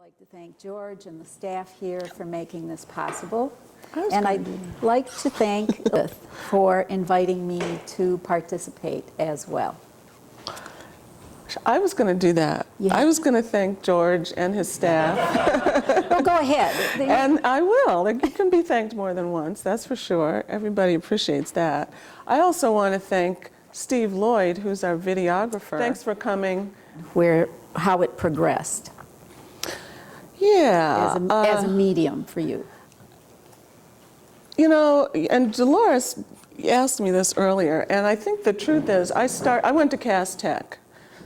I'd like to thank George and the staff here for making this possible. And I'd like to thank Elizabeth for inviting me to participate as well. I was going to do that. Yeah. I was going to thank George and his staff. Well, go ahead. And I will. You can be thanked more than once, that's for sure. Everybody appreciates that. I also want to thank Steve Lloyd, who's our videographer. Thanks for coming. How it progressed. Yeah. As a medium for you. You know, and Dolores asked me this earlier, and I think the truth is, I went to Cass Tech.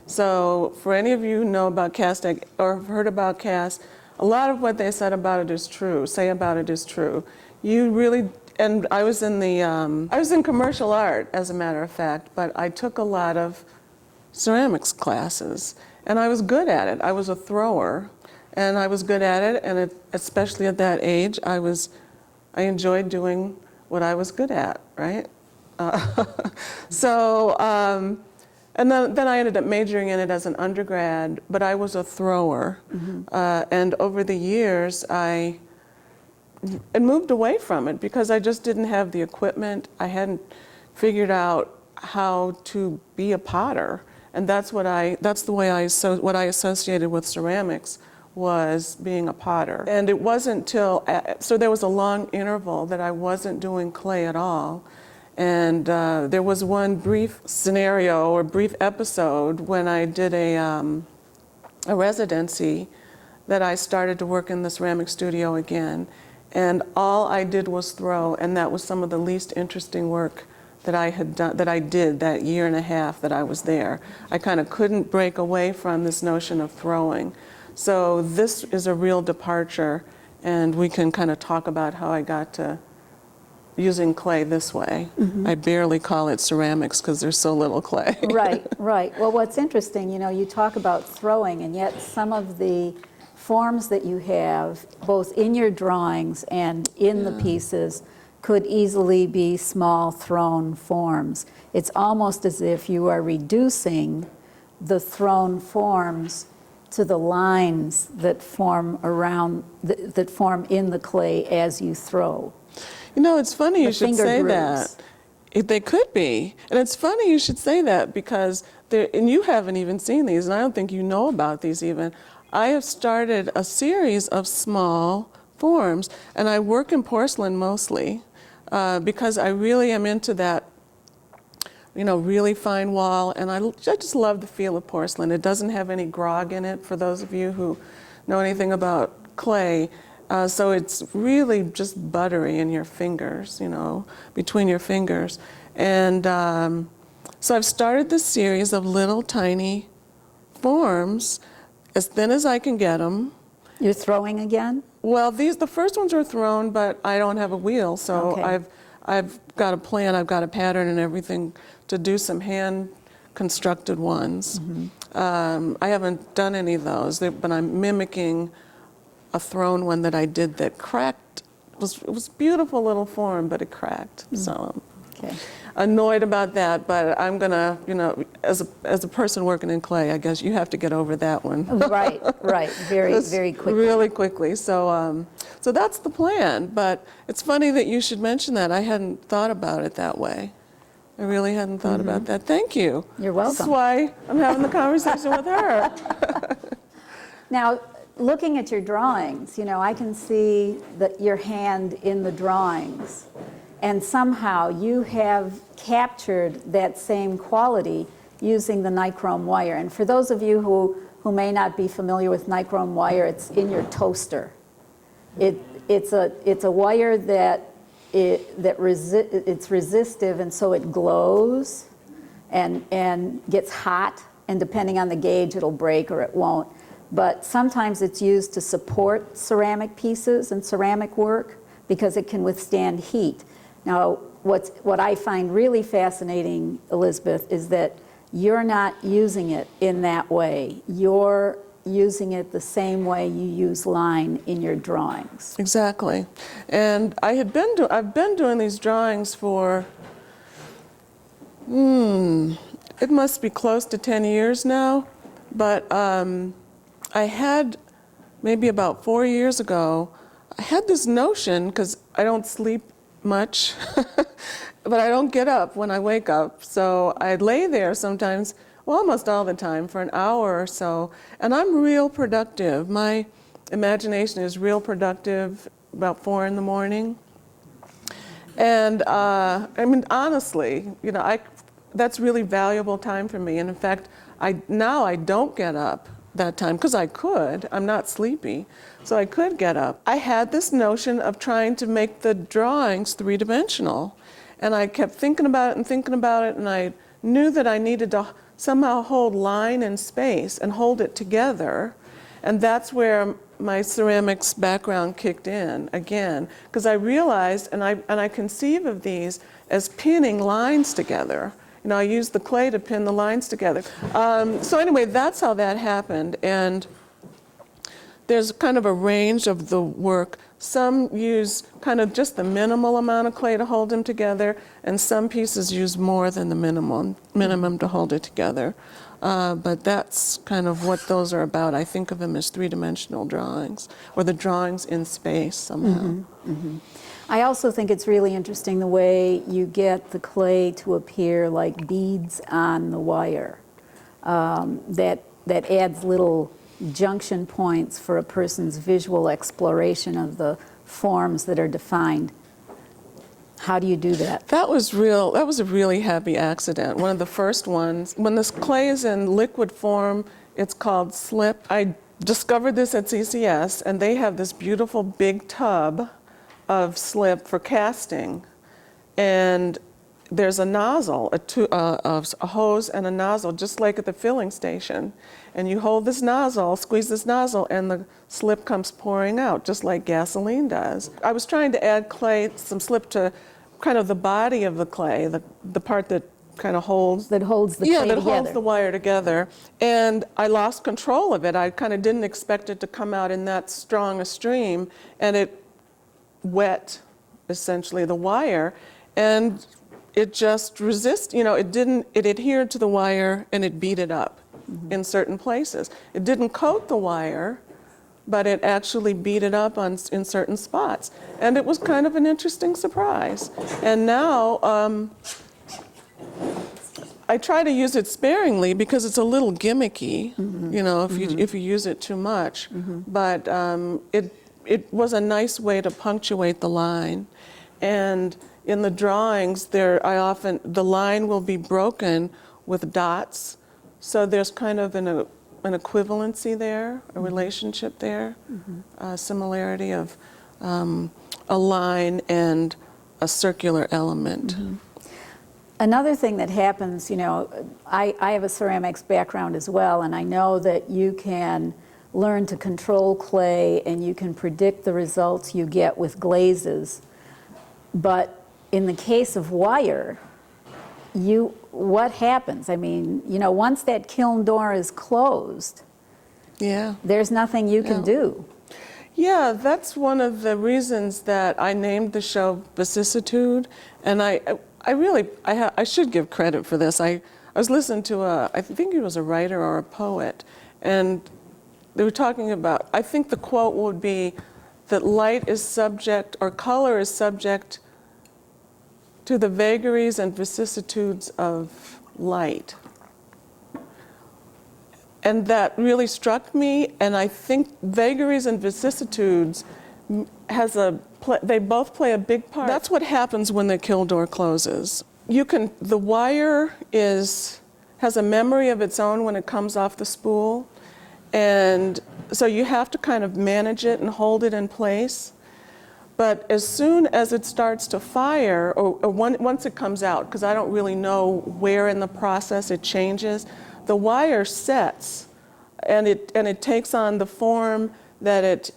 So for any of you who know about Cass Tech or have heard about Cass, a lot of what they said about it is true, say about it is true. You really, and I was in commercial art, as a matter of fact, but I took a lot of ceramics classes, and I was good at it. I was a thrower, and I was good at it, and especially at that age, I enjoyed doing what I was good at, right? And then I ended up majoring in it as an undergrad, but I was a thrower. Mm-hmm. And over the years, I moved away from it because I just didn't have the equipment. I hadn't figured out how to be a potter. And that's the way what I associated with ceramics was being a potter. And it wasn't till, so there was a long interval that I wasn't doing clay at all. And there was one brief scenario or brief episode when I did a residency that I started to work in the ceramic studio again. And all I did was throw, and that was some of the least interesting work that I had done, that I did that year and a half that I was there. I kind of couldn't break away from this notion of throwing. So this is a real departure, and we can kind of talk about how I got to using clay this way. Mm-hmm. I barely call it ceramics because there's so little clay. Right, right. Well, what's interesting, you know, you talk about throwing, and yet some of the forms that you have, both in your drawings and in the pieces, could easily be small thrown forms. It's almost as if you are reducing the thrown forms to the lines that form around, that form in the clay as you throw. You know, it's funny you should say that. They could be. And it's funny you should say that because, and you haven't even seen these, and I don't think you know about these even. I have started a series of small forms, and I work in porcelain mostly because I really am into that, you know, really fine wall, and I just love the feel of porcelain. It doesn't have any grog in it, for those of you who know anything about clay. So it's really just buttery in your fingers, you know, between your fingers. And so I've started this series of little tiny forms, as thin as I can get them. You're throwing again? Well, the first ones are thrown, but I don't have a wheel, so okay. I've got a plan, I've got a pattern and everything to do some hand-constructed ones. Mm-hmm. I haven't done any of those, but I'm mimicking a thrown one that I did that cracked. It was a beautiful little form, but it cracked. Mm-hmm. So, okay. annoyed about that, but I'm gonna, you know, as a person working in clay, I guess you have to get over that one. Right, very, Just very quickly. Really quickly. So, so that's the plan. But it's funny that you should mention that. I hadn't thought about it that way. I really hadn't thought about that. Thank you. You're welcome. That's why I'm having the conversation with her. Now, looking at your drawings, you know, I can see your hand in the drawings, and somehow you have captured that same quality using the nichrome wire. And for those of you who may not be familiar with nichrome wire, it's in your toaster. It's a wire that it's resistive, and so it glows and gets hot, and depending on the gauge, it'll break or it won't. But sometimes it's used to support ceramic pieces and ceramic work because it can withstand heat. Now, what I find really fascinating, Elizabeth, is that you're not using it in that way. You're using it the same way you use line in your drawings. Exactly. And I've been doing these drawings for, it must be close to 10 years now. But I had, maybe about 4 years ago, I had this notion, because I don't sleep much, but I don't get up when I wake up. So I'd lay there sometimes, well, almost all the time, for an hour or so, and I'm real productive. My imagination is real productive about 4 in the morning. And I mean, honestly, you know, that's really valuable time for me. And in fact, now I don't get up that time, because I could. I'm not sleepy, so I could get up. I had this notion of trying to make the drawings three-dimensional, and I kept thinking about it, and I knew that I needed to somehow hold line and space and hold it together. And that's where my ceramics background kicked in again, because I realized, and I conceive of these as pinning lines together. You know, I use the clay to pin the lines together. So anyway, that's how that happened. And there's kind of a range of the work. Some use kind of just the minimal amount of clay to hold them together, and some pieces use more than the minimum to hold it together. But that's kind of what those are about. I think of them as three-dimensional drawings, or the drawings in space somehow. I also think it's really interesting the way you get the clay to appear like beads on the wire. That adds little junction points for a person's visual exploration of the forms that are defined. How do you do that? That was a really happy accident. One of the first ones. When this clay is in liquid form, it's called slip. I discovered this at CCS, and they have this beautiful big tub of slip for casting. And there's a nozzle, a hose and a nozzle, just like at the filling station. And you hold this nozzle, squeeze this nozzle, and the slip comes pouring out, just like gasoline does. I was trying to add some slip to kind of the body of the clay, the part that kind of holds... That holds the clay together. Yeah, that holds the wire together. And I lost control of it. I kind of didn't expect it to come out in that strong a stream, and it wet, essentially, the wire. And it just it adhered to the wire, and it beat it up in certain places. It didn't coat the wire, but it actually beat it up in certain spots. And it was kind of an interesting surprise. And now I try to use it sparingly because it's a little gimmicky, you know, if you use it too much. But it was a nice way to punctuate the line. And in the drawings, the line will be broken with dots. So there's kind of an equivalency there, a relationship there, a similarity of a line and a circular element. Another thing that happens, you know, I have a ceramics background as well, and I know that you can learn to control clay and you can predict the results you get with glazes. But in the case of wire, what happens? I mean, you know, once that kiln door is closed, there's nothing you can do. Yeah, that's one of the reasons that I named the show Vicissitude. And I should give credit for this. I was listening to I think he was a writer or a poet, and they were talking about, I think the quote would be that light is subject, or color is subject to the vagaries and vicissitudes of light. And that really struck me, and I think vagaries and vicissitudes they both play a big part. That's what happens when the kill door closes. The wire has a memory of its own when it comes off the spool, and so you have to kind of manage it and hold it in place. But as soon as it starts to fire, or once it comes out, because I don't really know where in the process it changes, the wire sets, and it takes on the form that it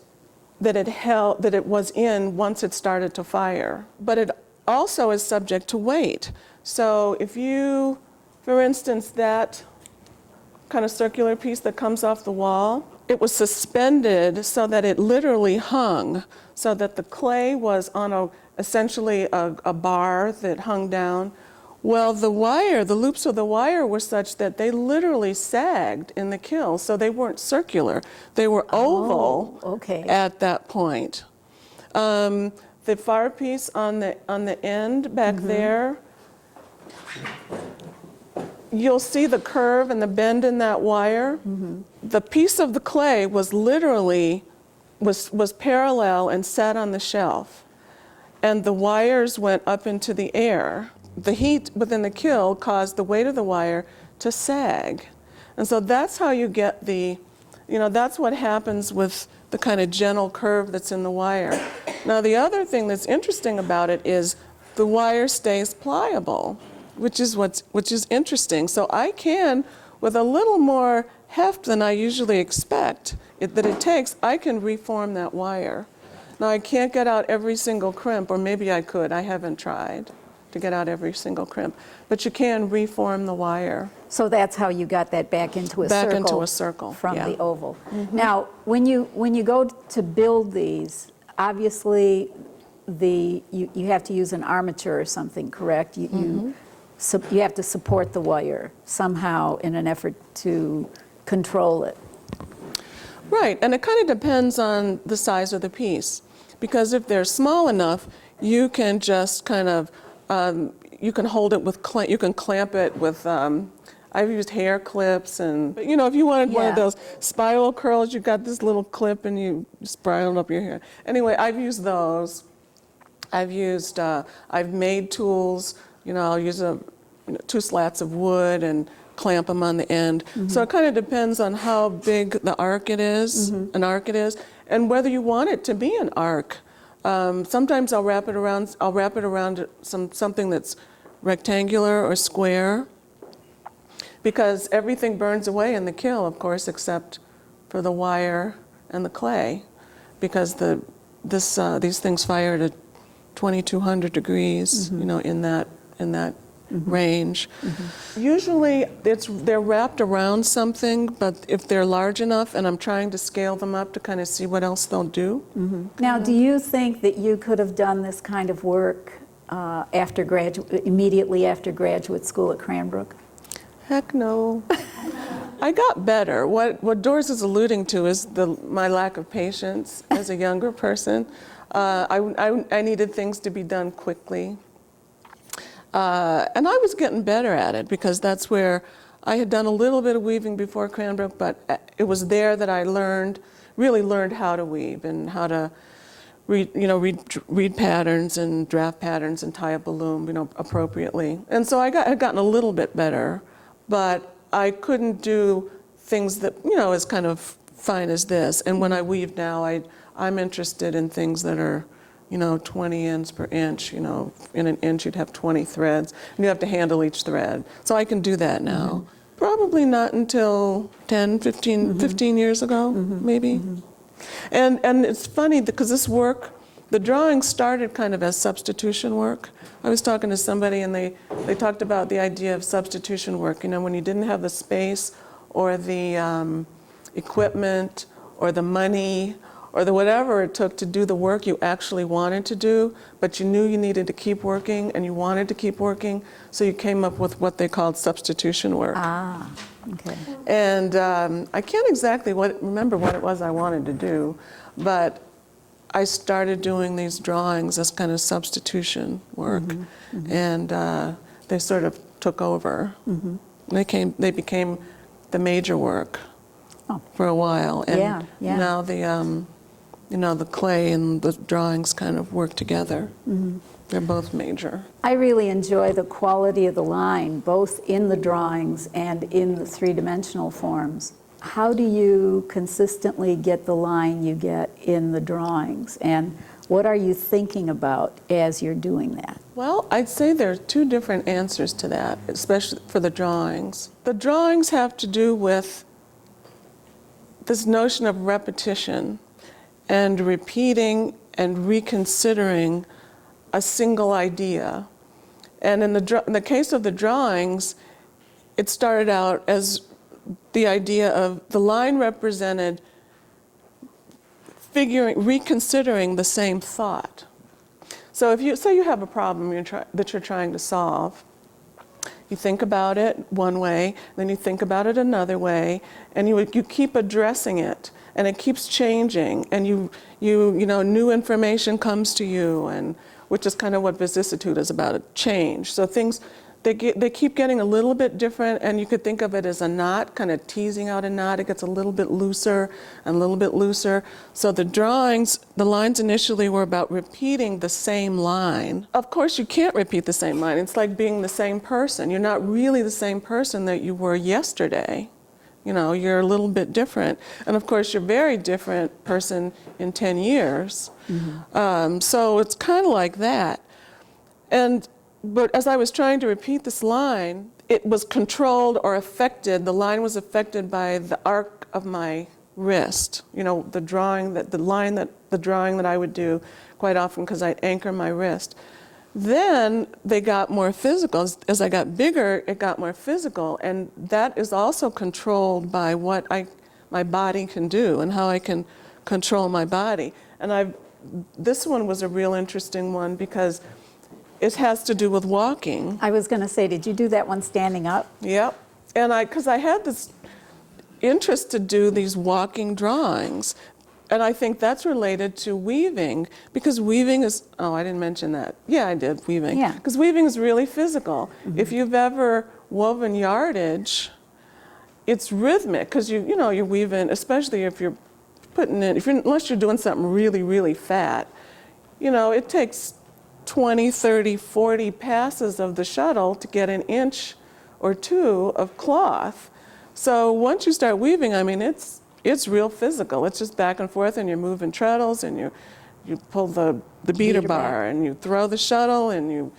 was in once it started to fire. But it also is subject to weight. So if you, for instance, that kind of circular piece that comes off the wall, it was suspended so that it literally hung, so that the clay was on essentially a bar that hung down. Well, the loops of the wire were such that they literally sagged in the kiln, so they weren't circular. They were oval at that point. The far piece on the end back there, you'll see the curve and the bend in that wire. The piece of the clay was literally was parallel and sat on the shelf, and the wires went up into the air. The heat within the kiln caused the weight of the wire to sag. And so that's how you get that's what happens with the kind of gentle curve that's in the wire. Now, the other thing that's interesting about it is the wire stays pliable, which is interesting. So I can, with a little more heft than I usually expect that it takes, I can reform that wire. Now, I can't get out every single crimp, or maybe I could. I haven't tried to get out every single crimp, but you can reform the wire. So that's how you got that back into a circle from the oval. Now, when you go to build these, obviously you have to use an armature or something, correct? You have to support the wire somehow in an effort to control it. Right, and it kind of depends on the size of the piece, because if they're small enough, you can just kind of you can hold it with you can clamp it with I've used hair clips, and if you wanted one of those spiral curls, you got this little clip and you spiral up your hair. Anyway, I've used those. I've made tools. I'll use 2 slats of wood and clamp them on the end. So it kind of depends on how big the arc it is, and whether you want it to be an arc. Sometimes I'll wrap it around something that's rectangular or square, because everything burns away in the kiln, of course, except for the wire and the clay, because these things fire at 2,200 degrees, in that range. Usually they're wrapped around something, but if they're large enough, and I'm trying to scale them up to kind of see what else they'll do. Now, do you think that you could have done this kind of work immediately after graduate school at Cranbrook? Heck no. I got better. What Doris is alluding to is my lack of patience as a younger person. I needed things to be done quickly. And I was getting better at it, because that's where I had done a little bit of weaving before Cranbrook, but it was there that I really learned how to weave and how to read patterns and draft patterns and tie up a loom, appropriately. And so I had gotten a little bit better, but I couldn't do things that, as kind of fine as this. And when I weave now, I'm interested in things that are 20 ends per inch. In an inch you'd have 20 threads, and you have to handle each thread. So I can do that now. Probably not until 10, 15 years ago, maybe. And it's funny, because this work, the drawing started kind of as substitution work. I was talking to somebody, and they talked about the idea of substitution work. When you didn't have the space or the equipment or the money or the whatever it took to do the work you actually wanted to do, but you knew you needed to keep working and you wanted to keep working, so you came up with what they called substitution work. Ah, okay. And I can't exactly remember what it was I wanted to do, but I started doing these drawings as kind of substitution work, and they sort of took over. They became the major work for a while, and now the clay and the drawings kind of work together. They're both major. I really enjoy the quality of the line, both in the drawings and in the three-dimensional forms. How do you consistently get the line you get in the drawings, and what are you thinking about as you're doing that? Well, I'd say there are two different answers to that, especially for the drawings. The drawings have to do with this notion of repetition and repeating and reconsidering a single idea. And in the case of the drawings, it started out as the idea of the line represented reconsidering the same thought. So if you say you have a problem that you're trying to solve, you think about it one way, then you think about it another way, and you keep addressing it, and it keeps changing, and you know new information comes to you, and which is kind of what vicissitude is about, a change. So things they keep getting a little bit different, and you could think of it as a knot, kind of teasing out a knot. It gets a little bit looser and a little bit looser. So the drawings, the lines initially were about repeating the same line. Of course, you can't repeat the same line. It's like being the same person. You're not really the same person that you were yesterday. You know, you're a little bit different. And of course, you're a very different person in 10 years. So it's kind of like that. But as I was trying to repeat this line, it was controlled or affected, the line was affected by the arc of my wrist. You know, the drawing that I would do quite often, because I'd anchor my wrist. Then they got more physical. As I got bigger, it got more physical, and that is also controlled by what my body can do and how I can control my body. And this one was a real interesting one because it has to do with walking. I was going to say, did you do that one standing up? Yep. And because I had this interest to do these walking drawings. And I think that's related to weaving, because weaving is, I didn't mention that. Yeah, I did, weaving. Yeah. Because weaving is really physical. If you've ever woven yardage, it's rhythmic, because you're weaving, especially if you're putting in, unless you're doing something really, really fat, it takes 20, 30, 40 passes of the shuttle to get an inch or two of cloth. So once you start weaving, I mean, it's real physical. It's just back and forth, and you're moving treadles, and you pull the beater bar, and you throw the shuttle, and you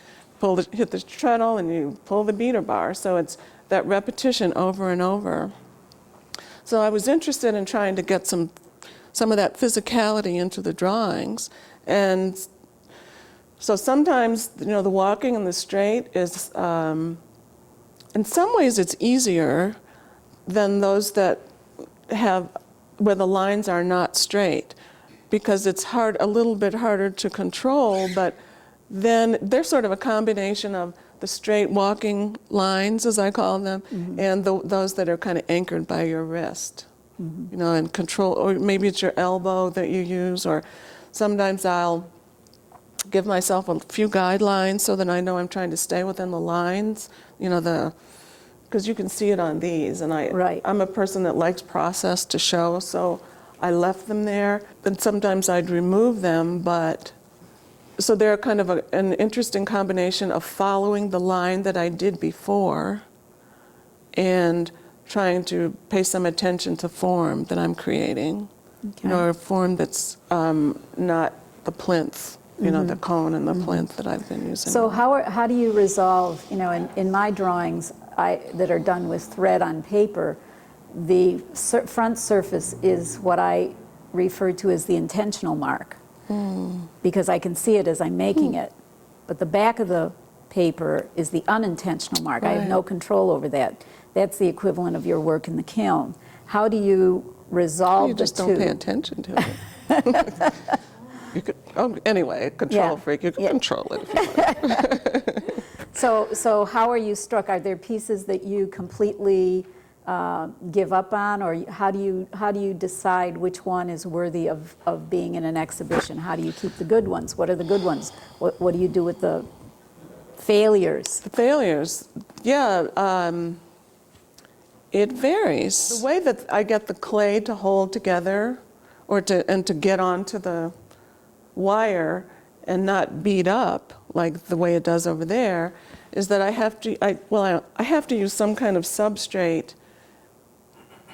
hit the treadle, and you pull the beater bar. So it's that repetition over and over. So I was interested in trying to get some of that physicality into the drawings. And so sometimes, the walking in the straight is, in some ways it's easier than those that where the lines are not straight, because it's a little bit harder to control, but then they're sort of a combination of the straight walking lines, as I call them, and those that are kind of anchored by your wrist, and control, or maybe it's your elbow that you use, or sometimes I'll give myself a few guidelines so that I know I'm trying to stay within the lines, because you can see it on these, and I'm a person that likes process to show, so I left them there. Then sometimes I'd remove them, so they're kind of an interesting combination of following the line that I did before and trying to pay some attention to form that I'm creating, or a form that's not the plinth. The cone and the plinth that I've been using. So how do you resolve, in my drawings that are done with thread on paper, the front surface is what I refer to as the intentional mark, because I can see it as I'm making it. But the back of the paper is the unintentional mark. I have no control over that. That's the equivalent of your work in the kiln. How do you resolve the two? You just don't pay attention to it. You could, oh, anyway, control Yeah. freak, you can Yeah. control it if you want. So how are you struck? Are there pieces that you completely give up on, or how do you decide which one is worthy of being in an exhibition? How do you keep the good ones? What are the good ones? What do you do with the failures? The failures, yeah, it varies. The way that I get the clay to hold together or to get onto the wire and not beat up like the way it does over there is that I have to use some kind of substrate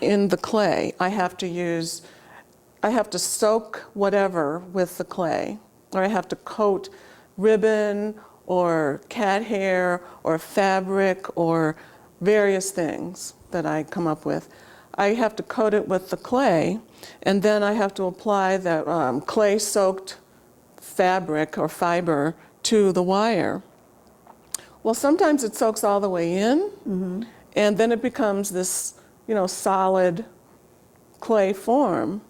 in the clay. I have to soak whatever with the clay, or I have to coat ribbon or cat hair or fabric or various things that I come up with. I have to coat it with the clay, and then I have to apply the clay-soaked fabric or fiber to the wire. Well, sometimes it soaks all the way in, and then it becomes this, solid clay form,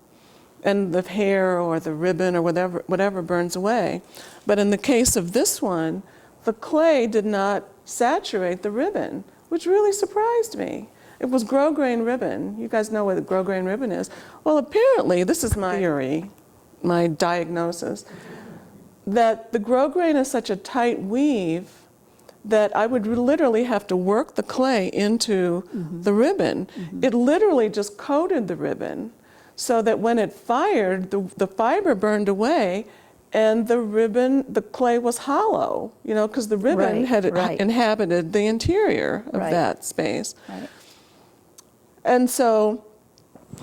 and the hair or the ribbon or whatever burns away. But in the case of this one, the clay did not saturate the ribbon, which really surprised me. It was grosgrain ribbon. You guys know what the grosgrain ribbon is. Well, apparently, this is my theory, my diagnosis, that the grosgrain is such a tight weave that I would literally have to work the clay into the ribbon. It literally just coated the ribbon so that when it fired, the fiber burned away and the clay was hollow, because the ribbon had inhabited the interior of that space. Right. And so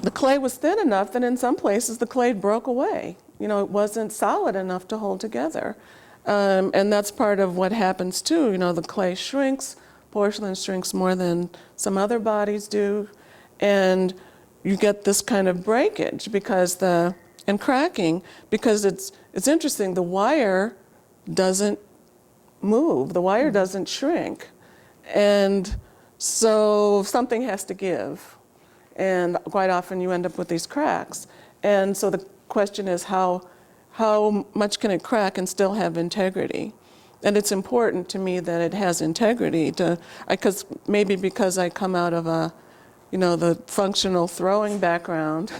the clay was thin enough that in some places the clay broke away. It wasn't solid enough to hold together. And that's part of what happens too. The clay shrinks, porcelain shrinks more than some other bodies do, and you get this kind of breakage and cracking because it's interesting. The wire doesn't move. The wire doesn't shrink, and so something has to give, and quite often you end up with these cracks. And so the question is how much can it crack and still have integrity? And it's important to me that it has integrity because I come out of the functional throwing background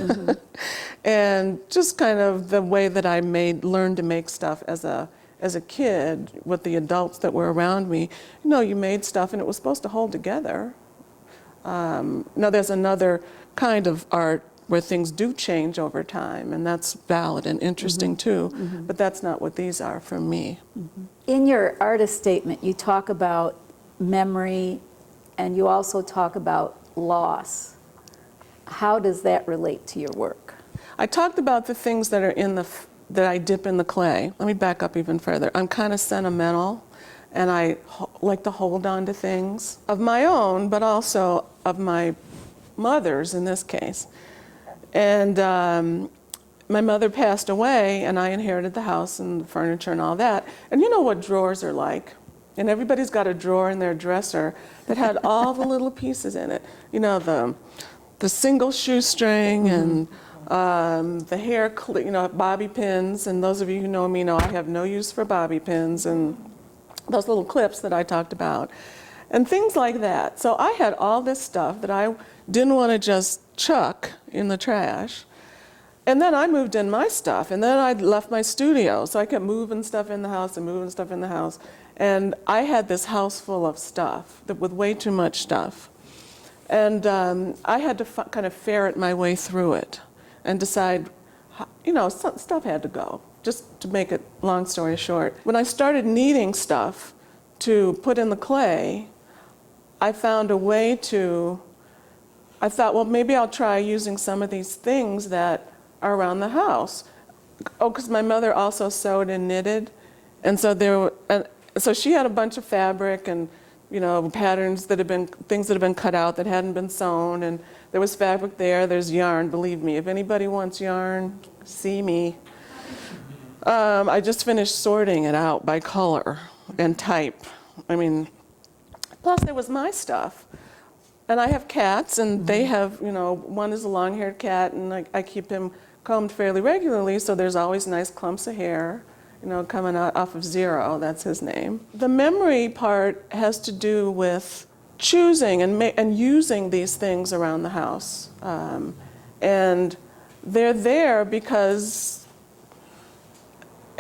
and just kind of the way that I learned to make stuff as a kid with the adults that were around me. You made stuff and it was supposed to hold together. Now there's another kind of art where things do change over time, and that's valid and interesting too, but that's not what these are for me. In your artist statement, you talk about memory, and you also talk about loss. How does that relate to your work? I talked about the things that are that I dip in the clay. Let me back up even further. I'm kind of sentimental, and I like to hold on to things of my own, but also of my mother's in this case. And my mother passed away, and I inherited the house and the furniture and all that. And you know what drawers are like. And everybody's got a drawer in their dresser that had all the little pieces in it. The single shoestring and the hair, bobby pins. And those of you who know me know I have no use for bobby pins and those little clips that I talked about. And things like that. So I had all this stuff that I didn't want to just chuck in the trash. And then I moved in my stuff, and then I left my studio. So I kept moving stuff in the house and moving stuff in the house. And I had this house full of stuff, with way too much stuff. And I had to kind of ferret my way through it and decide, stuff had to go, just to make it long story short. When I started needing stuff to put in the clay, I found a way I thought, well, maybe I'll try using some of these things that are around the house. Oh, because my mother also sewed and knitted, and so she had a bunch of fabric and patterns things that have been cut out that hadn't been sewn, and there was fabric there. There's yarn. Believe me, if anybody wants yarn, see me. I just finished sorting it out by color and type. Plus there was my stuff. And I have cats, and they have, one is a long-haired cat, and I keep him combed fairly regularly, so there's always nice clumps of hair, coming out off of Zero. That's his name. The memory part has to do with choosing and using these things around the house. And they're there because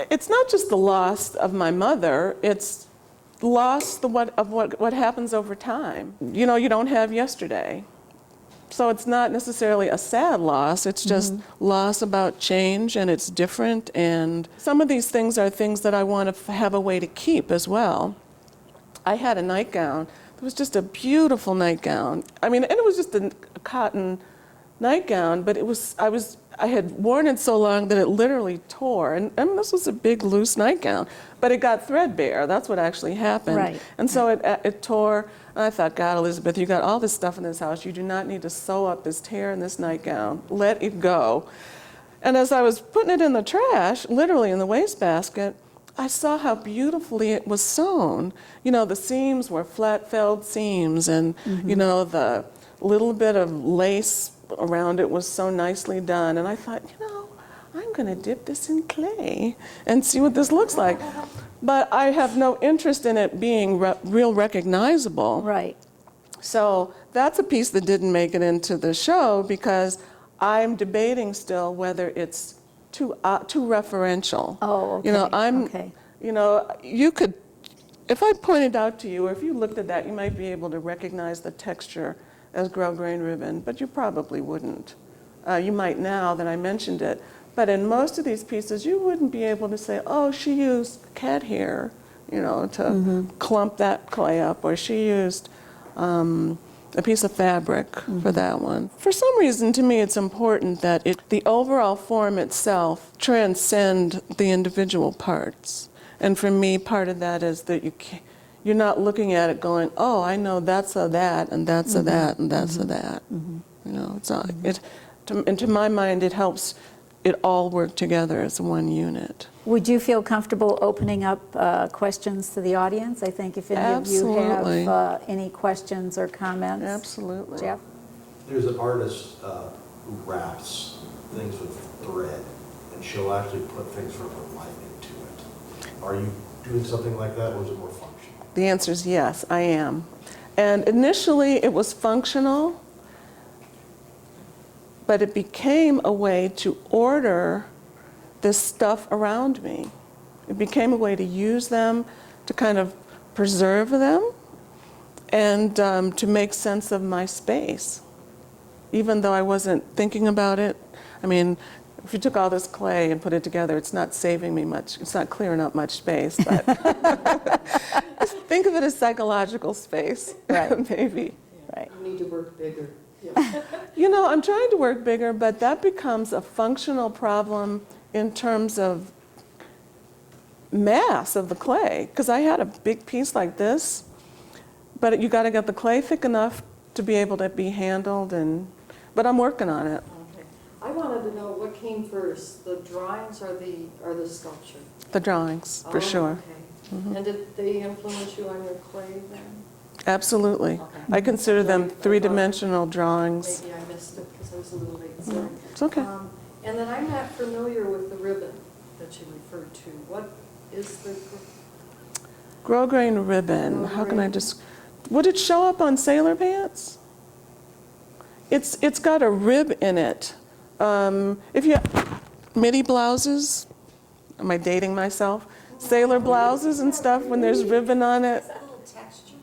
it's not just the loss of my mother, it's loss of what happens over time. You don't have yesterday. So it's not necessarily a sad loss, it's just loss about change, and it's different, and some of these things are things that I want to have a way to keep as well. I had a nightgown. It was just a beautiful nightgown. I mean, and it was just a cotton nightgown, but I had worn it so long that it literally tore, and this was a big loose nightgown, but it got threadbare. That's what actually happened. Right. And so it tore. And I thought, God, Elizabeth, you got all this stuff in this house. You do not need to sew up this tear in this nightgown. Let it go. And as I was putting it in the trash, literally in the wastebasket, I saw how beautifully it was sewn. The seams were flat felled seams, and the little bit of lace around it was so nicely done. And I thought, I'm going to dip this in clay and see what this looks like. But I have no interest in it being real recognizable. Right. So that's a piece that didn't make it into the show because I'm debating still whether it's too referential. Oh, okay. Okay. You could, if I pointed out to you, or if you looked at that, you might be able to recognize the texture as grosgrain ribbon, but you probably wouldn't. You might now that I mentioned it. But in most of these pieces, you wouldn't be able to say, oh, she used cat hair, to clump that clay up, or she used a piece of fabric for that one. For some reason, to me, it's important that the overall form itself transcend the individual parts. And for me, part of that is that you're not looking at it going, oh, I know that's a that, and that's a that, and that's a that. It's not, and to my mind, it helps it all work together as one unit. Would you feel comfortable opening up questions to the audience? I think if any Absolutely. of you have any questions or comments. Absolutely. Jeff? There's an artist who wraps things with thread, and she'll actually put things from her life into it. Are you doing something like that, or is it more functional? The answer is yes, I am. And initially it was functional, but it became a way to order this stuff around me. It became a way to use them, to kind of preserve them, and to make sense of my space. Even though I wasn't thinking about it. I mean, if you took all this clay and put it together, it's not saving me much. It's not clearing up much space, but think of it as psychological space, Right. maybe. Right. You need to work bigger. I'm trying to work bigger, but that becomes a functional problem in terms of mass of the clay. Because I had a big piece like this, but you got to get the clay thick enough to be able to be handled, but I'm working on it. Okay. I wanted to know what came first, the drawings or the sculpture? The drawings, for Oh, sure. Okay. And did they influence you on your clay then? Absolutely. Okay. I consider them three-dimensional drawings. Maybe I missed it because I was a little late, sorry. It's okay. And then I'm not familiar with the ribbon that you referred to. What is the? Grosgrain ribbon, how can I just, would it show up on sailor pants? It's got a rib in it. If you, midi blouses, am I dating myself? Sailor blouses and stuff when there's ribbon on it. Is that a little texture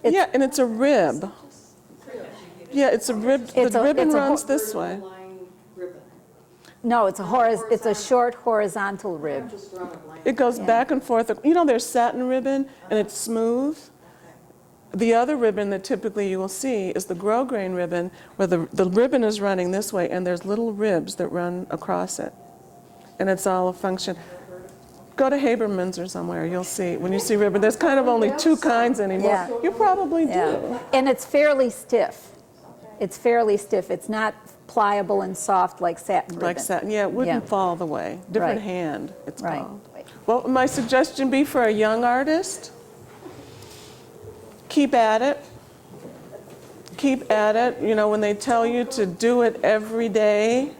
to it? Yeah, and it's a rib. Yeah, it's a rib, the ribbon runs this way. Line ribbon. No, it's a short horizontal rib. I'm just drawing a blank. It goes back and forth. There's satin ribbon, and it's smooth. The other ribbon that typically you will see is the grosgrain ribbon, where the ribbon is running this way, and there's little ribs that run across it. And it's all a function. Go to Haberman's or somewhere, you'll see. When you see ribbon, there's kind of only two kinds anymore. Yeah. You probably do. Yeah. And it's fairly stiff. It's fairly stiff. It's not pliable and soft like satin ribbon. Like satin, yeah, it wouldn't Yeah. fall the way. Different Right. hand, it's Right. called. What would my suggestion be for a young artist? Keep at it. Keep at it. When they tell you to do it every day,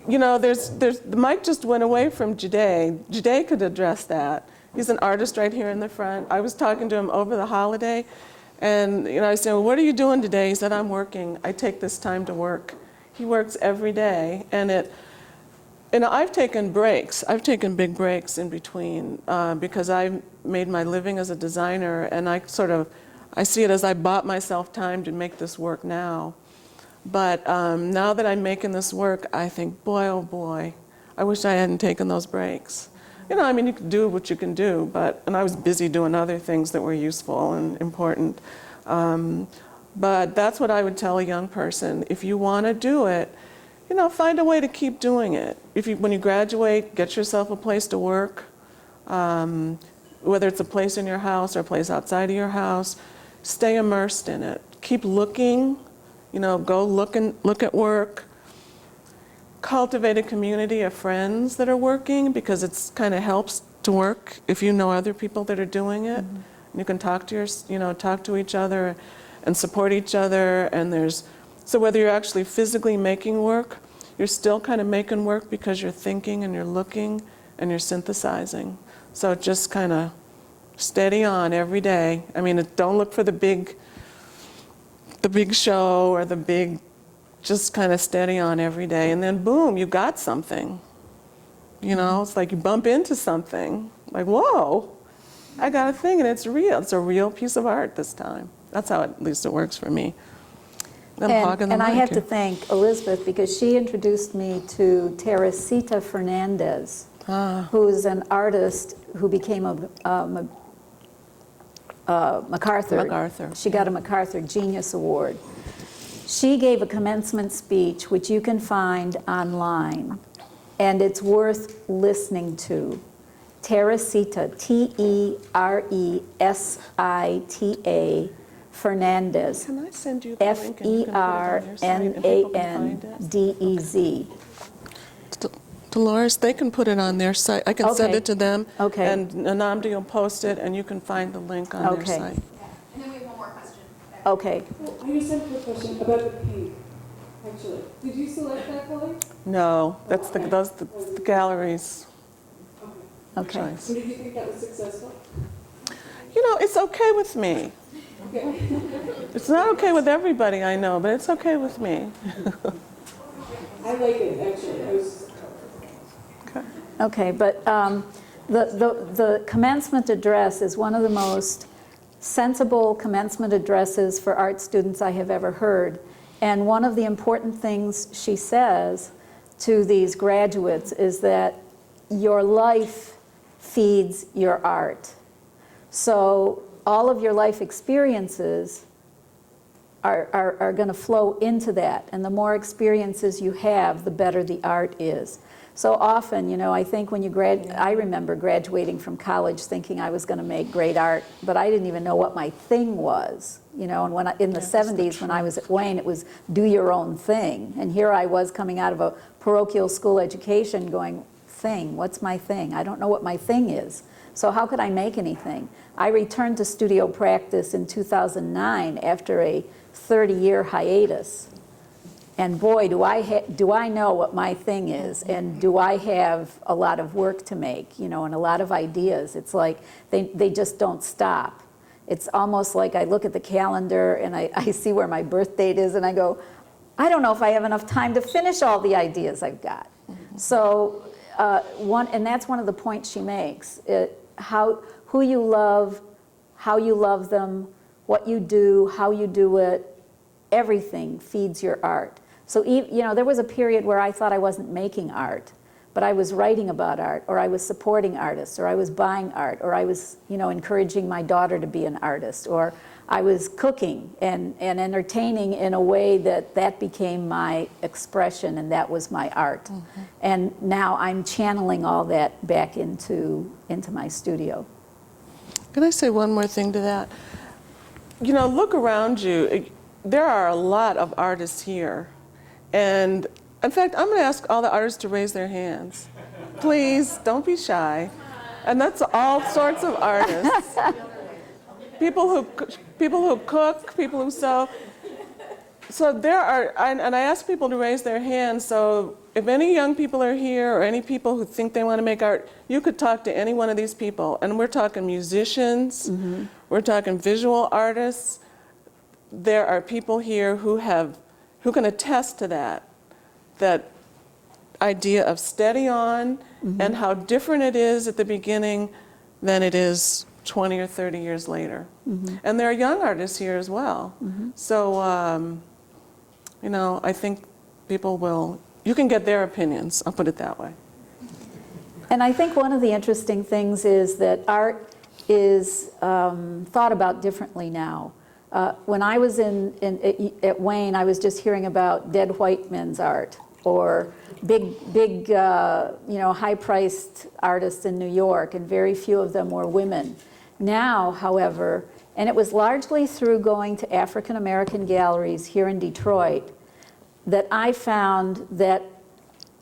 you know, the mic just went away from Jade. Jade could address that. He's an artist right here in the front. I was talking to him over the holiday, and you know, I said, well, what are you doing today? He said, I'm working. I take this time to work. He works every day, and you know, I've taken breaks. I've taken big breaks in between because I made my living as a designer, and I see it as I bought myself time to make this work now. But now that I'm making this work, I think, boy, oh boy, I wish I hadn't taken those breaks. You know, I mean, you can do what you can do, and I was busy doing other things that were useful and important. But that's what I would tell a young person. If you want to do it, you know, find a way to keep doing it. When you graduate, get yourself a place to work, whether it's a place in your house or a place outside of your house. Stay immersed in it. Keep looking, you know, go look at work. Cultivate a community of friends that are working, because it kind of helps to work if you know other people that are doing it. Mm-hmm. You can talk to each other and support each other. And so whether you're actually physically making work, you're still kind of making work because you're thinking and you're looking and you're synthesizing. So just kind of steady on every day. I mean, don't look for the big show or just kind of steady on every day. And then boom, you got something. You know, it's like you bump into something. Like, whoa, I got a thing and it's real. It's a real piece of art this time. That's how at least it works for me. And I have to thank Elizabeth, because she introduced me to Teresita Fernandez, who's an artist who became a MacArthur. She got a MacArthur Genius Award. She gave a commencement speech, which you can find online, and it's worth listening to. Teresita, Teresita Fernandez. Can I send you the link and you can put it on your site and people can find it? Fernandez. Dolores, they can put it on their site. I can send Okay. it to them. Okay. And Anamdi will post it, and you can find the link on their Okay. site. And then we have one more question. Okay. Well, I just have a quick question about the paint, actually. Did you select that color? No, that's the galleries. Okay. choice. And did you think that was successful? You know, it's okay with me. Okay. It's not okay with everybody I know, but it's okay with me. I like it, actually. I was Okay. Okay, but the commencement address is one of the most sensible commencement addresses for art students I have ever heard. And one of the important things she says to these graduates is that your life feeds your art. So all of your life experiences are going to flow into that. And the more experiences you have, the better the art is. So often, you know, I think when I remember graduating from college thinking I was going to make great art, but I didn't even know what my thing was. You know, and in the 70s when I was at Wayne, it was do your own thing. And here I was coming out of a parochial school education going, what's my thing? I don't know what my thing is. So how could I make anything? I returned to studio practice in 2009 after a 30-year hiatus. And boy, do I know what my thing is, and do I have a lot of work to make, you know, and a lot of ideas. It's like they just don't stop. It's almost like I look at the calendar and I see where my birth date is and I go, I don't know if I have enough time to finish all the ideas I've got. So and that's one of the points she makes. Who you love, how you love them, what you do, how you do it, everything feeds your art. So, you know, there was a period where I thought I wasn't making art, but I was writing about art, or I was supporting artists, or I was buying art, or I was, you know, encouraging my daughter to be an artist, or I was cooking and entertaining in a way that became my expression, and that was my art. Mm-hmm. And now I'm channeling all that back into my studio. Can I say one more thing to that? You know, look around you. There are a lot of artists here. And in fact, I'm going to ask all the artists to raise their hands. Please, don't be shy. And that's all sorts of artists. People who cook, people who sew. So there are, and I ask people to raise their hands, so if any young people are here or any people who think they want to make art, you could talk to any one of these people. And we're talking musicians, we're talking visual artists. There are people here who can attest to that idea of steady on and how different it is at the beginning than it is 20 or 30 years later. And there are young artists here as well. So, I think you can get their opinions, I'll put it that way. And I think one of the interesting things is that art is thought about differently now. When I was at Wayne, I was just hearing about dead white men's art, or big, high-priced artists in New York, and very few of them were women. Now, however, and it was largely through going to African American galleries here in Detroit, that I found that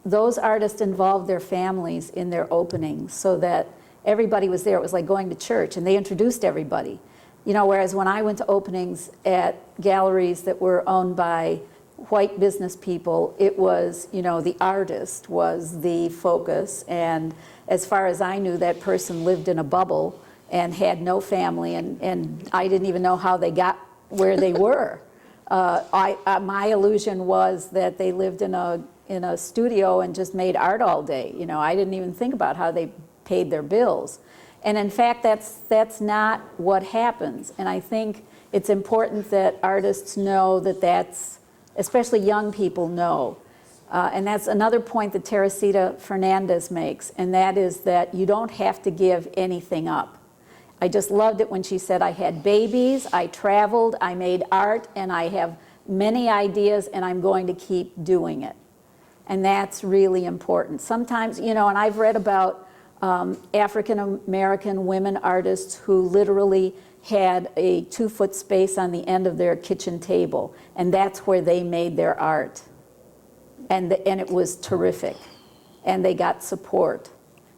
those artists involved their families in their openings so that everybody was there. It was like going to church, and they introduced everybody. Whereas when I went to openings at galleries that were owned by white business people, it was, the artist was the focus, and as far as I knew, that person lived in a bubble and had no family, and I didn't even know how they got where they were. My illusion was that they lived in a studio and just made art all day. I didn't even think about how they paid their bills. And in fact, that's not what happens. And I think it's important that artists know that's, especially young people know. And that's another point that Teresita Fernandez makes, and that is that you don't have to give anything up. I just loved it when she said, I had babies, I traveled, I made art, and I have many ideas, and I'm going to keep doing it. And that's really important. Sometimes, and I've read about African American women artists who literally had a 2-foot space on the end of their kitchen table, and that's where they made their art. And it was terrific. And they got support.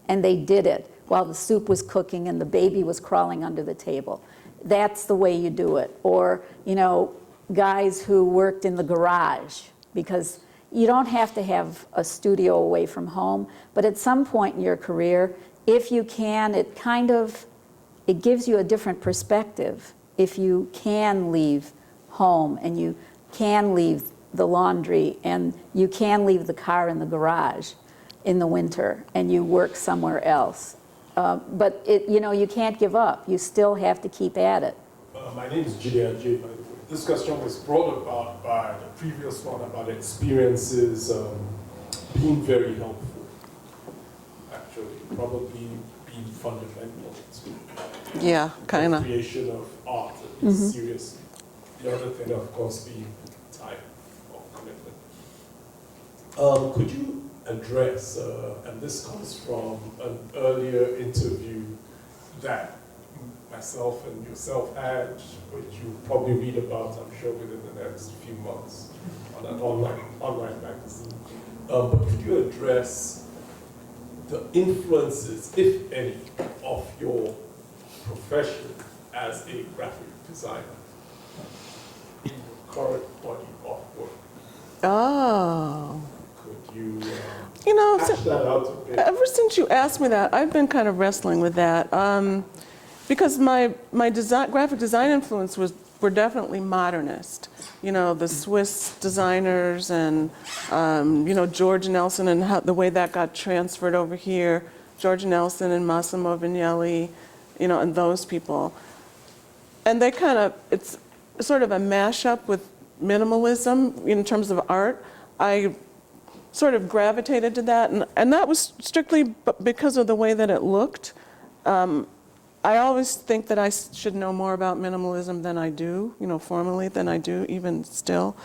And they did it while the soup was cooking and the baby was crawling under the table. That's the way you do it. Or, guys who worked in the garage, because you don't have to have a studio away from home, but at some point in your career, if you can, it gives you a different perspective if you can leave home and you can leave the laundry and you can leave the car in the garage in the winter and you work somewhere else. But you can't give up. You still have to keep at it. My name is Julian J, by the way. This question was brought about by the previous one about experiences being very helpful. Actually, probably being fundamental to Yeah, kind the of. creation of art, at least seriously. The other thing, of course, being time or commitment. Could you address, and this comes from an earlier interview that myself and yourself had, which you'll probably read about, I'm sure, within the next few months on an online magazine. But could you address the influences, if any, of your profession as a graphic designer in your current body of work? Oh. Could you So- hash that out a bit? Ever since you asked me that, I've been kind of wrestling with that. Because my graphic design influence were definitely modernist. The Swiss designers and, George Nelson and the way that got transferred over here. George Nelson and Massimo Vignelli, and those people. And they it's sort of a mashup with minimalism in terms of art. I sort of gravitated to that, and that was strictly because of the way that it looked. I always think that I should know more about minimalism than I do, formally than I do, even still.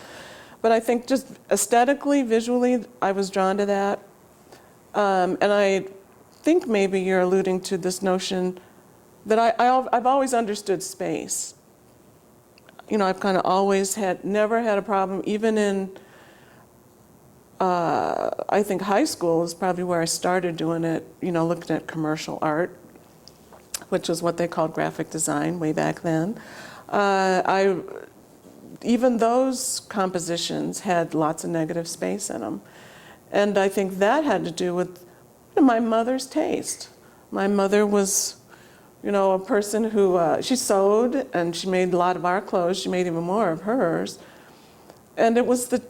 But I think just aesthetically, visually, I was drawn to that. And I think maybe you're alluding to this notion that I've always understood space. I've kind of always never had a problem, even in, I think high school is probably where I started doing it, looking at commercial art, which was what they called graphic design way back then. I even those compositions had lots of negative space in them. And I think that had to do with my mother's taste. My mother was, a person who, she sewed and she made a lot of our clothes. She made even more of hers. And it was the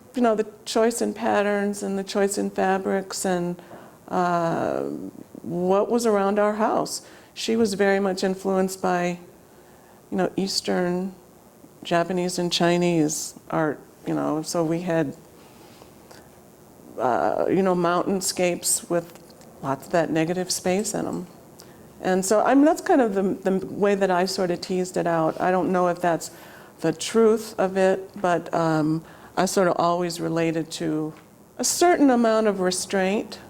choice in patterns and the choice in fabrics and what was around our house. She was very much influenced by, Eastern, Japanese and Chinese art, so we had, mountainscapes with lots of that negative space in them. And so, that's kind of the way that I sort of teased it out. I don't know if that's the truth of it, but I sort of always related to a certain amount of restraint.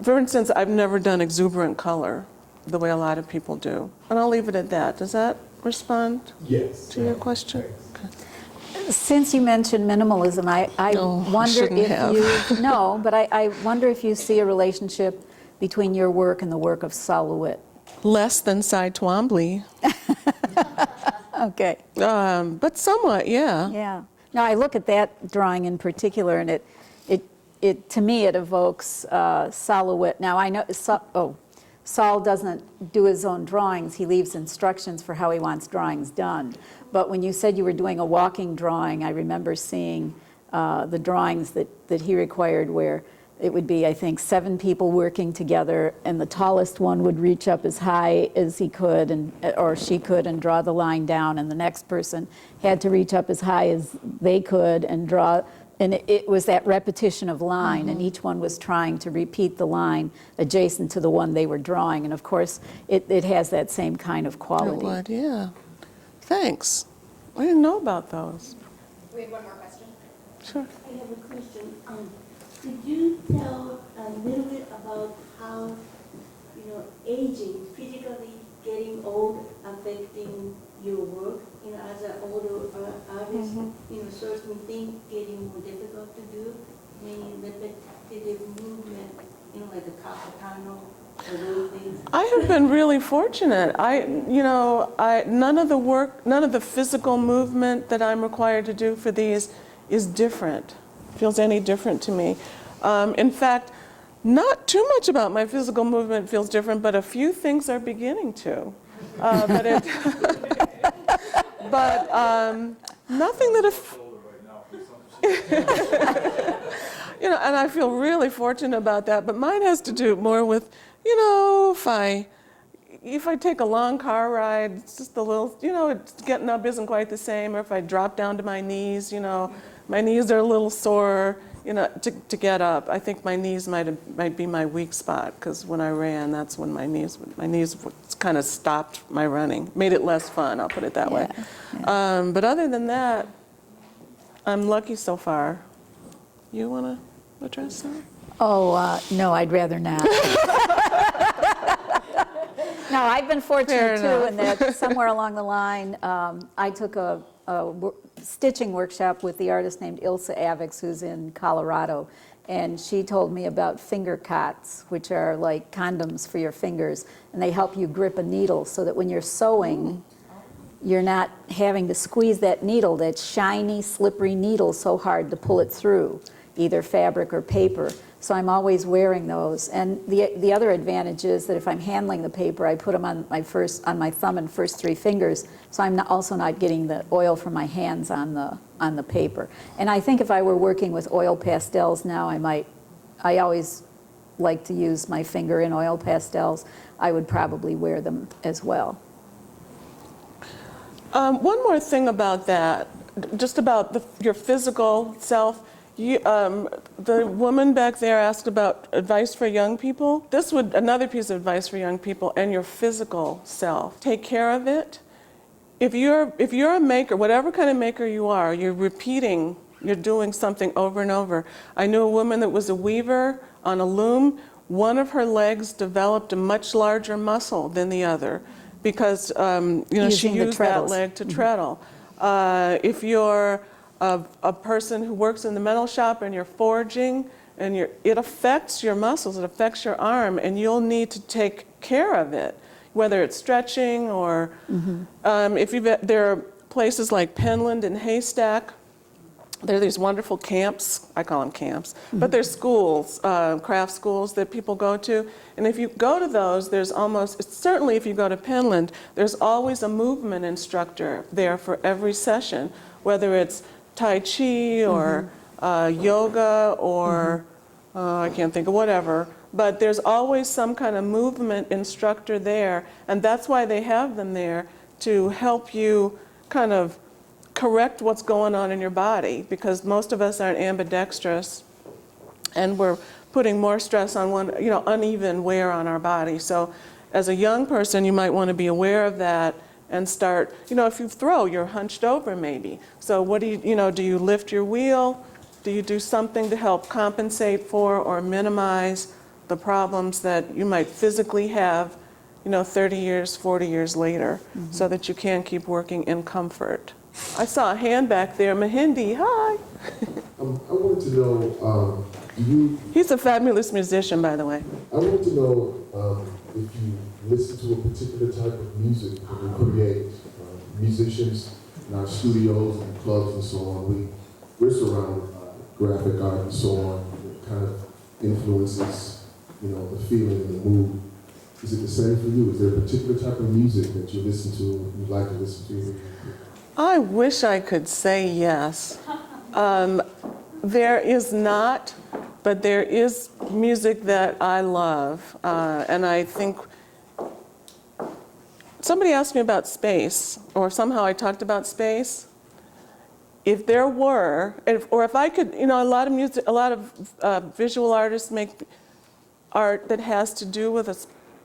For instance, I've never done exuberant color the way a lot of people do. And I'll leave it at that. Does that respond Yes. to your question? Thanks. Since you mentioned minimalism, I No, I wonder shouldn't if have. you, no, but I wonder if you see a relationship between your work and the work of Sol LeWitt. Less than Cy Twombly, Okay. but somewhat, yeah. Yeah. Now, I look at that drawing in particular, and it to me, it evokes Sol LeWitt. Now, I know, Sol doesn't do his own drawings. He leaves instructions for how he wants drawings done. But when you said you were doing a walking drawing, I remember seeing the drawings that he required where it would be, I think, 7 people working together, and the tallest one would reach up as high as he could or she could and draw the line down, and the next person had to reach up as high as they could and draw. And it was that repetition of line, and each one was trying to repeat the line adjacent to the one they were drawing. And of course, it has that same kind of It quality. would, yeah. Thanks. I didn't know about those. We have one more question. Sure. I have a question. Could you tell a little bit about how, aging, physically getting old, affecting your work? As an older artist, certain things getting more difficult to do. Many repetitive movement, like a carpal tunnel or those things. I have been really fortunate. None of the physical movement that I'm required to do for these is different, feels any different to me. In fact, not too much about my physical movement feels different, but a few things are beginning to. But nothing that and I feel really fortunate about that, but mine has to do more with, if I take a long car ride, it's just a little, getting up isn't quite the same, or if I drop down to my knees, my knees are a little sore, to get up. I think my knees might be my weak spot, because when I ran, that's when my knees kind of stopped my running, made it less fun, I'll put it that way. Yeah. But other than that, I'm lucky so far. You want to address that? Oh, no, I'd rather not. No, I've been fortunate too in that somewhere along the line, I took a stitching workshop with the artist named Ilse Avix, who's in Colorado, and she told me about finger cots, which are like condoms for your fingers, and they help you grip a needle so that when you're sewing, you're not having to squeeze that needle, that shiny, slippery needle, so hard to pull it through, either fabric or paper. So I'm always wearing those. And the other advantage is that if I'm handling the paper, I put them on my thumb and first 3 fingers, so I'm also not getting the oil from my hands on the paper. And I think if I were working with oil pastels now, I always like to use my finger in oil pastels. I would probably wear them as well. One more thing about that, just about your physical self. The woman back there asked about advice for young people. Another piece of advice for young people and your physical self. Take care of it. If you're a maker, whatever kind of maker you are, you're doing something over and over. I knew a woman that was a weaver on a loom. One of her legs developed a much larger muscle than the other because she used that leg to treadle. If you're a person who works in the metal shop and you're forging, and it affects your muscles, it affects your arm, and you'll need to take care of it, whether it's stretching or if there are places like Penland and Haystack. There are these wonderful camps, I call them camps, but they're schools, craft schools that people go to. And if you go to those, there's almost, certainly if you go to Penland, there's always a movement instructor there for every session, whether it's Tai Chi or yoga or I can't think of whatever. But there's always some kind of movement instructor there, and that's why they have them there, to help you kind of correct what's going on in your body, because most of us aren't ambidextrous and we're putting more stress on one, uneven wear on our body. So as a young person, you might want to be aware of that and start, if you throw, you're hunched over maybe. So what do you lift your wheel? Do you do something to help compensate for or minimize the problems that you might physically have, 30 years, 40 years later, so that you can keep working in comfort? I saw a hand back there. Mahindi, hi. I wanted to know, He's a fabulous musician, by the way. I wanted to know if you listen to a particular type of music that you create. Musicians in our studios and clubs and so on, we're surrounded by graphic art and so on. It kind of influences, the feeling and the mood. Is it the same for you? Is there a particular type of music that you listen to, you like to listen to? I wish I could say yes. There is not, but there is music that I love. And I think somebody asked me about space, or somehow I talked about space. If there were, or if I could, a lot of music, a lot of visual artists make art that has to do with a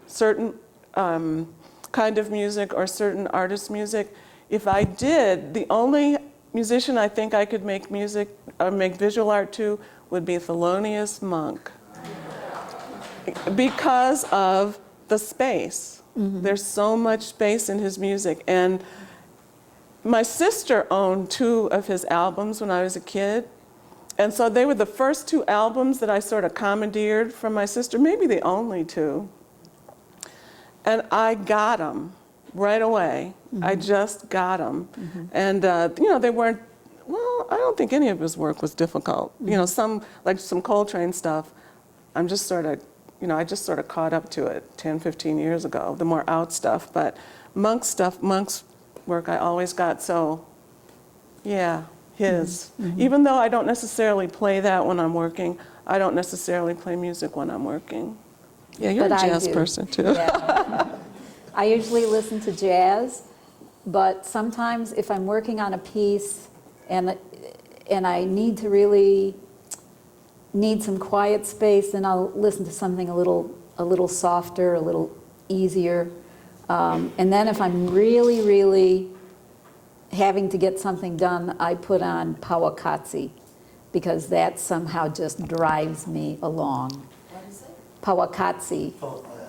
certain kind of music or certain artist music. If I did, the only musician I think I could make music or make visual art to would be Thelonious Monk, because of the space. There's so much space in his music. And my sister owned 2 of his albums when I was a kid. And so they were the first 2 albums that I sort of commandeered from my sister, maybe the only 2. And I got them right away. I just got them. And, they weren't, well, I don't think any of his work was difficult. Some Coltrane stuff, I'm just sort of, I just sort of caught up to it 10, 15 years ago, the more out stuff. But Monk's work I always got, so yeah, his. Even though I don't necessarily play that when I'm working, I don't necessarily play music when I'm working. Yeah, you're But a I jazz do. person too. Yeah. I usually listen to jazz, but sometimes if I'm working on a piece and I need to really need some quiet space, then I'll listen to something a little softer, a little easier. And then if I'm really, really having to get something done, I put on Powakatsi, because that somehow just drives me along. What is it? Powakatsi,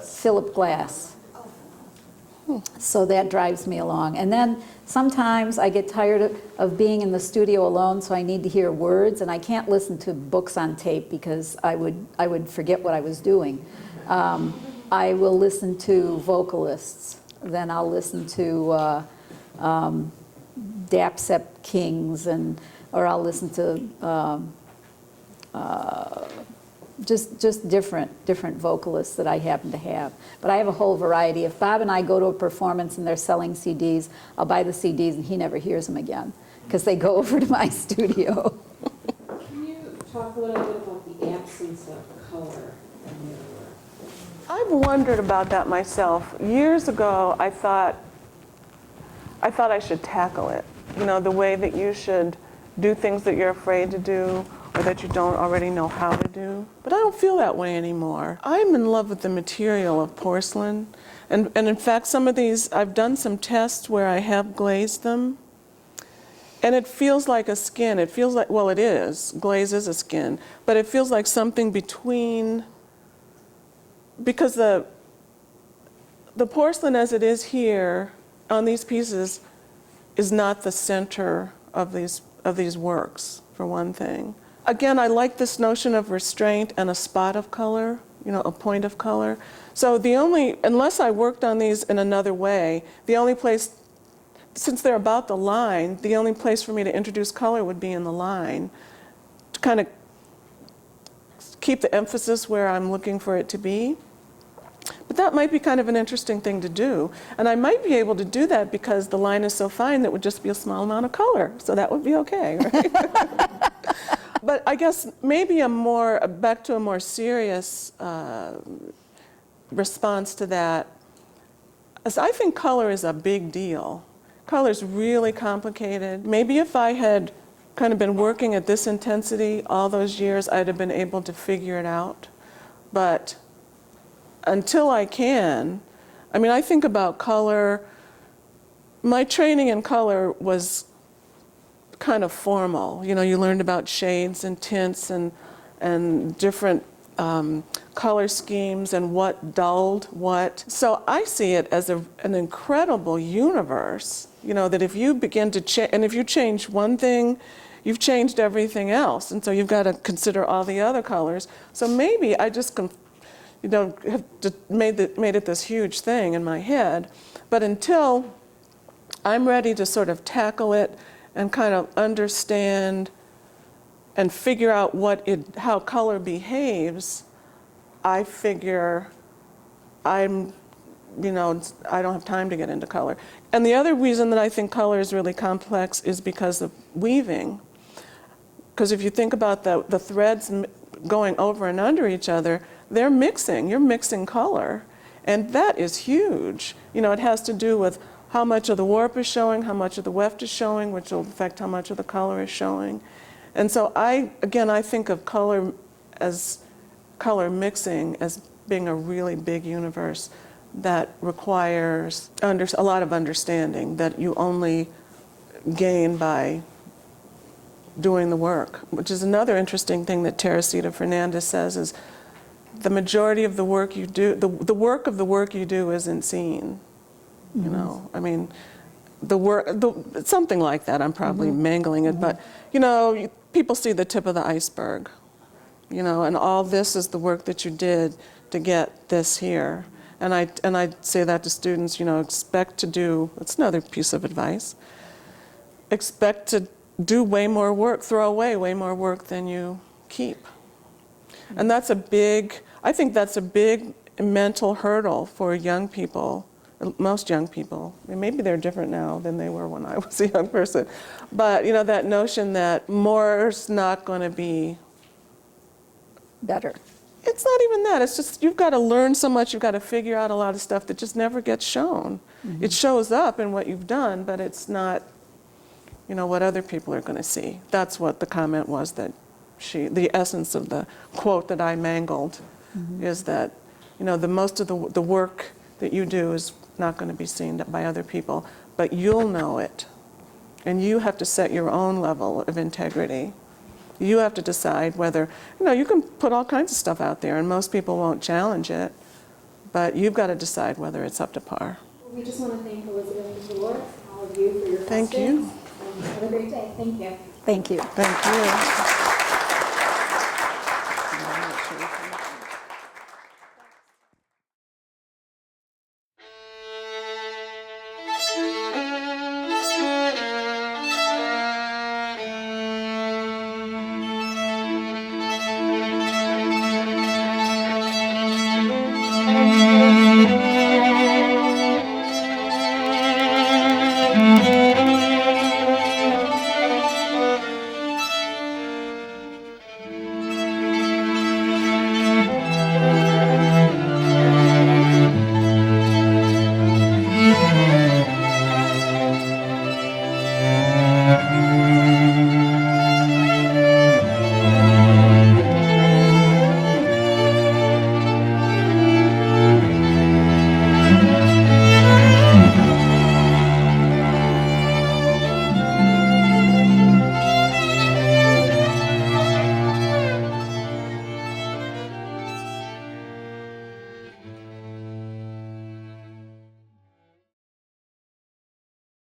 Philip Glass. So that drives me along. And then sometimes I get tired of being in the studio alone, so I need to hear words, and I can't listen to books on tape because I would forget what I was doing. I will listen to vocalists. Then I'll listen to Dapsep Kings, or I'll listen to just different vocalists that I happen to have. But I have a whole variety. If Bob and I go to a performance and they're selling CDs, I'll buy the CDs and he never hears them again because they go over to my studio. Can you talk a little bit about the absence of color in your work? I've wondered about that myself. Years ago, I thought I should tackle it. The way that you should do things that you're afraid to do or that you don't already know how to do. But I don't feel that way anymore. I'm in love with the material of porcelain. And in fact, some of these, I've done some tests where I have glazed them. And it feels like a skin. It feels like, well, it is. Glaze is a skin. But it feels like something between, because the porcelain as it is here on these pieces is not the center of these works, for one thing. Again, I like this notion of restraint and a spot of color, a point of color. So unless I worked on these in another way, the only place since they're about the line, the only place for me to introduce color would be in the line, to kind of keep the emphasis where I'm looking for it to be. But that might be kind of an interesting thing to do. And I might be able to do that because the line is so fine that would just be a small amount of color. So that would be okay, right? But I guess maybe back to a more serious response to that, as I think color is a big deal. Color is really complicated. Maybe if I had kind of been working at this intensity all those years, I'd have been able to figure it out. But until I can, I mean, I think about color. My training in color was kind of formal. You know, you learned about shades and tints and different color schemes and what dulled what. So I see it as an incredible universe, you know, that if you begin to change, and if you change one thing, you've changed everything else. And so you've got to consider all the other colors. So maybe I just, you know, have made it this huge thing in my head. But until I'm ready to sort of tackle it and kind of understand and figure out how color behaves, I figure I don't have time to get into color. And the other reason that I think color is really complex is because of weaving. Because if you think about the threads going over and under each other, they're mixing. You're mixing color. And that is huge. You know, it has to do with how much of the warp is showing, how much of the weft is showing, which will affect how much of the color is showing. And so I think of color mixing as being a really big universe that requires a lot of understanding that you only gain by doing the work, which is another interesting thing that Teresita Fernandez says is the majority of the work you do, the work of the work you do isn't seen. You know, I mean, something like that. I'm probably mangling it, but you know, people see the tip of the iceberg, you know, and all this is the work that you did to get this here. And I say that to students, you know, expect to do. It's another piece of advice. Expect to do way more work, throw away way more work than you keep, and I think that's a big mental hurdle for young people. Most young people, and maybe they're different now than they were when I was a young person, but you know, that notion that more's not going to be Better. It's not even that. It's just you've got to learn so much. You've got to figure out a lot of stuff that just never gets shown. It shows up in what you've done, but it's not, you know, what other people are going to see. That's what the comment was, that the essence of the quote that I mangled is that, you know, most of the work that you do is not going to be seen by other people, but you'll know it. And you have to set your own level of integrity. You have to decide whether, you know, you can put all kinds of stuff out there and most people won't challenge it, but you've got to decide whether it's up to par. We just want to thank Elizabeth and Dolores, all of you for your questions. Thank you. Have a great day. Thank you. Thank you. Thank you.